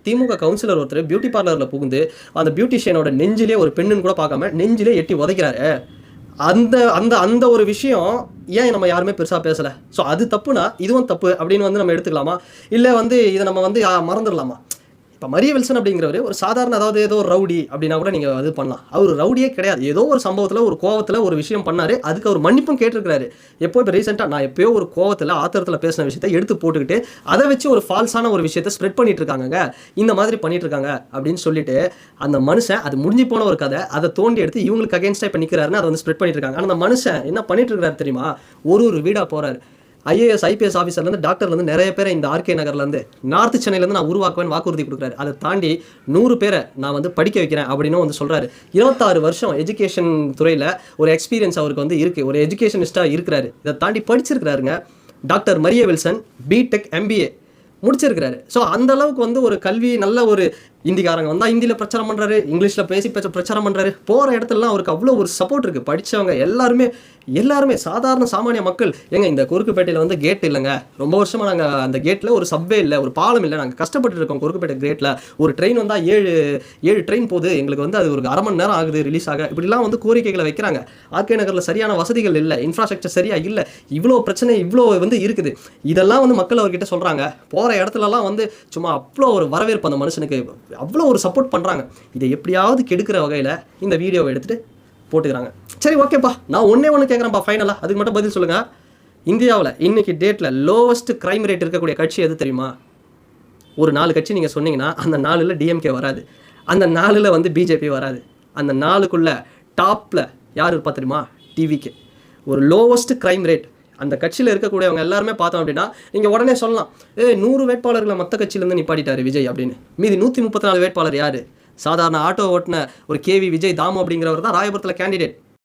திமுக councillor ஒருத்தர் beauty பார்லரில் புகுந்து அந்த பியூட்டிஷியனோட நெஞ்சிலே ஒரு பெண்ணுன்னு கூட பார்க்காம நெஞ்சிலே எட்டி உதைக்கிறாரு. அந்த அந்த அந்த ஒரு விஷயம் ஏன் நம்ம யாருமே பெருசாக பேசலை? ஸோ அது தப்புனா இதுவும் தப்பு அப்படின்னு வந்து நம்ம எடுத்துக்கலாமா? இல்லை வந்து இதை நம்ம வந்து மறந்துடலாமா? இப்போ மரிய வில்சன் அப்படிங்கிறவர் ஒரு சாதாரண அதாவது ஏதோ ஒரு ரவுடி அப்படின்னா கூட நீங்கள் அது பண்ணலாம். அவர் ரவுடியே கிடையாது. ஏதோ ஒரு சம்பவத்தில் ஒரு கோவத்தில் ஒரு விஷயம் பண்ணார். அதுக்கு அவர் மன்னிப்பும் கேட்டிருக்கிறாரு. இப்போ ரீசெண்டாக நான் எப்போயோ ஒரு கோவத்தில் ஆத்திரத்தில் பேசின விஷயத்தை எடுத்து போட்டுக்கிட்டு அதை வச்சு ஒரு ஃபால்ஸான ஒரு விஷயத்தை ஸ்ப்ரெட் பண்ணிட்டு இருக்காங்க. இந்த மாதிரி பண்ணிட்டு இருக்காங்க அப்படின்னு சொல்லிட்டு அந்த மனுஷன் அது முடிஞ்சு போன ஒரு கதை அதை தோண்டி எடுத்து இவங்களுக்கு அகேன்ஸ்டாக இப்போ நிற்கிறாருன்னு அதை வந்து ஸ்ப்ரெட் பண்ணிட்டு இருக்காங்க. ஆனால் அந்த மனுஷன் என்ன பண்ணிட்டு இருக்காரு தெரியுமா? ஒரு வீடாக போகிறாரு. ஐஏஎஸ் ஐபிஎஸ் ஆஃபீஸர்லேருந்து டாக்டர்லேருந்து நிறைய பேரை இந்த ஆர்கே நகர்லேருந்து நார்த் சென்னையிலேருந்து நான் உருவாக்குவேன் வாக்குறுதி கொடுக்குறாரு. அதை தாண்டி 100 பேரை நான் வந்து படிக்க வைக்கிறேன் அப்படின்னு வந்து சொல்கிறாரு. 26 வருஷம் எஜுகேஷன் துறையில் ஒரு எக்ஸ்பீரியன்ஸ் அவருக்கு வந்து இருக்குது. ஒரு எஜுகேஷனிஸ்ட்டாக இருக்கிறாரு. இதை தாண்டி படிச்சிருக்கிறாருங்க. Doctor Mariya Wilson B Tech MBA முடிச்சிருக்கிறாரு. ஸோ அந்த அளவுக்கு வந்து ஒரு கல்வி நல்ல ஒரு இந்திக்காரங்க வந்தால் ஹிந்தியில் பிரச்சாரம் பண்ணுறாரு, இங்கிலீஷில் பேசி பிரச்சாரம் பண்ணுறாரு. போகிற இடத்துலலாம் அவருக்கு அவ்வளோ ஒரு சப்போர்ட் இருக்குது. படித்தவங்க எல்லாருமே சாதாரண சாமானிய மக்கள் எங்க இந்த குறுக்குப்பேட்டையில் வந்து கேட் இல்லைங்க, ரொம்ப வருஷமாக நாங்கள் அந்த கேட்டில் ஒரு சப்வே இல்லை, ஒரு பாலம் இல்லை, நாங்கள் கஷ்டப்பட்டு இருக்கோம். குறுக்குப்பேட்டை கேட்டில் ஒரு ட்ரெயின் வந்தால் 7 ட்ரெயின் போகுது, எங்களுக்கு வந்து அது ஒரு அரை மணி நேரம் ஆகுது ரிலீஸ் ஆக. இப்படிலாம் வந்து கோரிக்கைகளை வைக்கிறாங்க. ஆர்கே நகரில் சரியான வசதிகள் இல்லை, இன்ஃப்ராஸ்ட்ரக்சர் சரியாக இல்லை, இவ்வளோ பிரச்சனை இவ்வளோ வந்து இருக்குது. இதெல்லாம் வந்து மக்கள் அவர்கிட்ட சொல்கிறாங்க. போகிற இடத்துலலாம் வந்து சும்மா அவ்வளோ ஒரு வரவேற்பு அந்த மனுஷனுக்கு, அவ்வளோ ஒரு சப்போர்ட் பண்ணுறாங்க. இதை எப்படியாவது கெடுக்கிற வகையில் இந்த வீடியோவை எடுத்துகிட்டு போட்டுக்கிறாங்க. சரி ஓகேப்பா, நான் ஒன்று கேட்குறேன்ப்பா ஃபைனலாக, அதுக்கு மட்டும் பதில் சொல்லுங்கள். இந்தியாவில் இன்னைக்கு டேட்டில் லோவஸ்ட் க்ரைம் ரேட் இருக்கக்கூடிய கட்சி எது தெரியுமா? ஒரு 4 கட்சி நீங்கள் சொன்னீங்கன்னா அந்த 4ல் டிஎம்கே வராது, அந்த 4ல் வந்து பிஜேபி வராது, அந்த 4க்குள்ளே டாப்பில் யார் இருப்பா தெரியுமா? டிவிகே. ஒரு லோவஸ்ட் க்ரைம் ரேட் அந்த கட்சியில் இருக்கக்கூடியவங்க எல்லாருமே பார்த்தோம் அப்படின்னா நீங்கள் உடனே சொல்லலாம், 100 வேட்பாளர்களை மற்ற கட்சியிலேருந்து நிப்பாட்டிட்டார் விஜய் அப்படின்னு. மீதி 134 வேட்பாளர் யார்? சாதாரண ஆட்டோ ஓட்டின ஒரு கேவி விஜய் தாமு அப்படிங்கிறவர் தான் ராயபுரத்தில் கேண்டிடேட்.